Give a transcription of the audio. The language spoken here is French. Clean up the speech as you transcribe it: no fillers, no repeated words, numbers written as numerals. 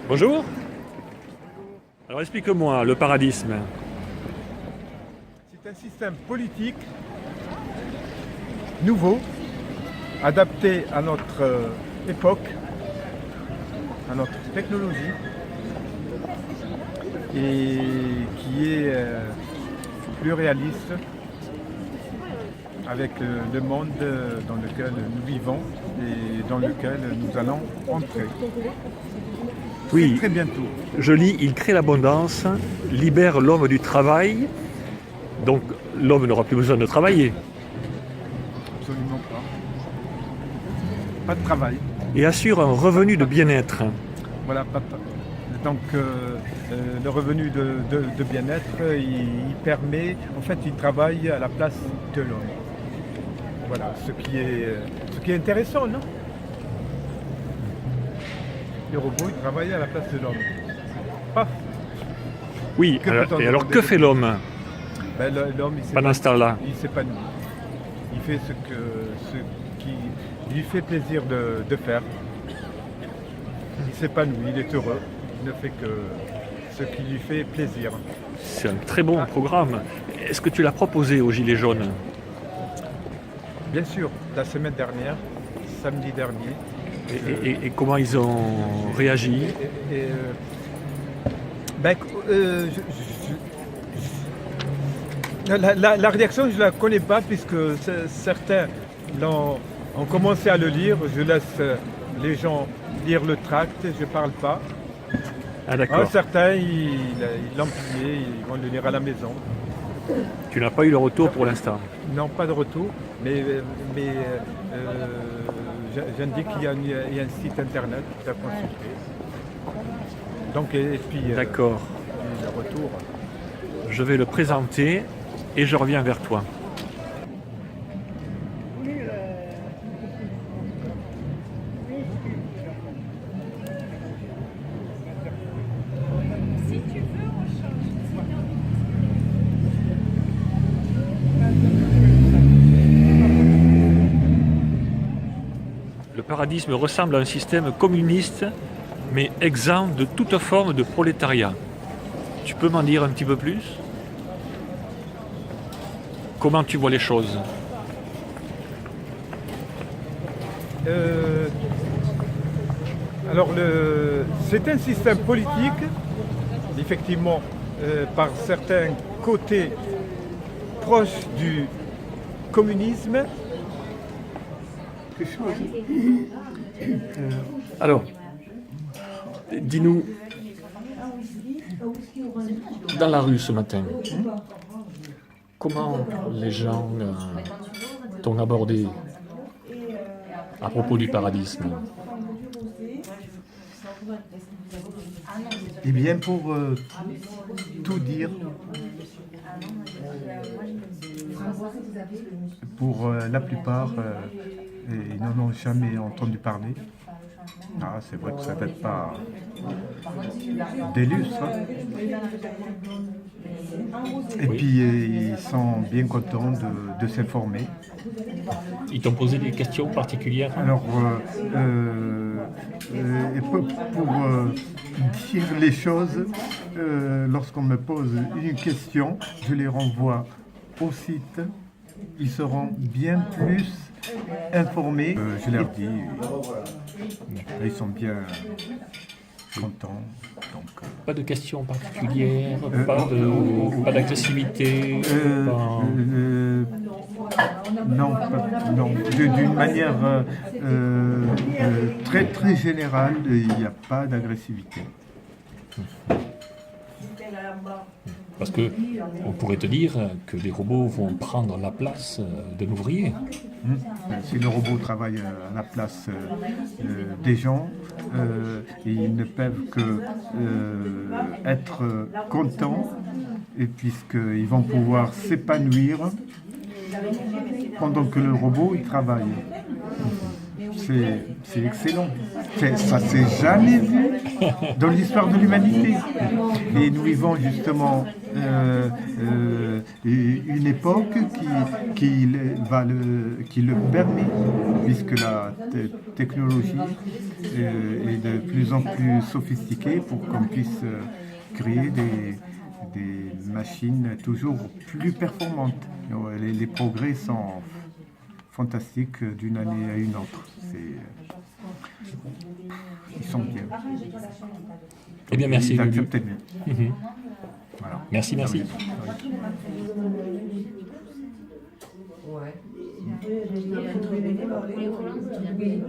Bonjour. Alors explique-moi le paradisme. C'est un système politique nouveau, adapté à notre époque, à notre technologie, et qui est plus réaliste avec le monde dans lequel nous vivons et dans lequel nous allons entrer. Oui, Très bientôt. je lis, il crée l'abondance, libère l'homme du travail, donc l'homme n'aura plus besoin de travailler, Absolument pas. Pas de travail. et assure un revenu de bien-être. Voilà, donc le revenu de bien-être, il permet, en fait, il travaille à la place de l'homme. Voilà, ce qui est intéressant, non? Les robots, ils travaillent à la place de l'homme. Paf. Oui, Que peut-on et alors demander que de fait plus? l'homme Ben, l'homme, pendant ce temps-là? il s'épanouit. Il fait ce qui lui fait plaisir de faire. Il s'épanouit, il est heureux. Il ne fait que ce qui lui fait plaisir. C'est un très bon programme. Est-ce que tu l'as proposé aux Gilets jaunes? Bien sûr, la semaine dernière, samedi dernier, Et comment ils ont réagi? ben, la réaction, je ne la connais pas puisque certains ont commencé à le lire. Je laisse les gens lire le tract, je ne parle pas. Ah d'accord. Certains, ils l'ont plié, ils vont le lire à la maison. Tu n'as pas eu le retour pour l'instant. Non, pas de retour, mais j'indique qu'il y a un site internet à consulter. Donc, et puis, D'accord. le retour. Je vais le présenter et je reviens vers toi. Le paradisme ressemble à un système communiste, mais exempt de toute forme de prolétariat. Tu peux m'en dire un petit peu plus? Comment tu vois les choses? Alors, c'est un système politique, effectivement, par certains côtés proches du communisme. Alors, dis-nous, dans la rue ce matin, comment les gens t'ont abordé à propos du paradisme? Eh bien, pour tout dire, pour la plupart, ils n'en ont jamais entendu parler. Ah, c'est vrai que ça date pas des lustres. Et puis, ils sont bien contents de s'informer. Ils t'ont posé des questions particulières? Alors, et pour dire les choses, lorsqu'on me pose une question, je les renvoie au site. Ils seront bien plus informés. Je leur dis, ils sont bien contents. Donc, Pas de questions particulières, pas d'agressivité? non, non. D'une manière très très générale, il n'y a pas d'agressivité. Parce que on pourrait te dire que les robots vont prendre la place d'un ouvrier. Si le robot travaille à la place des gens, ils ne peuvent que être contents, et puisqu'ils vont pouvoir s'épanouir pendant que le robot il travaille. c'est excellent. Ça s'est jamais vu dans l'histoire de l'humanité. Et nous vivons justement une époque qui le permet, puisque la technologie est de plus en plus sophistiquée pour qu'on puisse créer des machines toujours plus performantes. Les progrès sont fantastiques d'une année à une autre. Ils sont bien. Eh bien, merci. Ils Lulu. acceptent bien. Voilà. Merci, merci. Ouais. Oui, oui.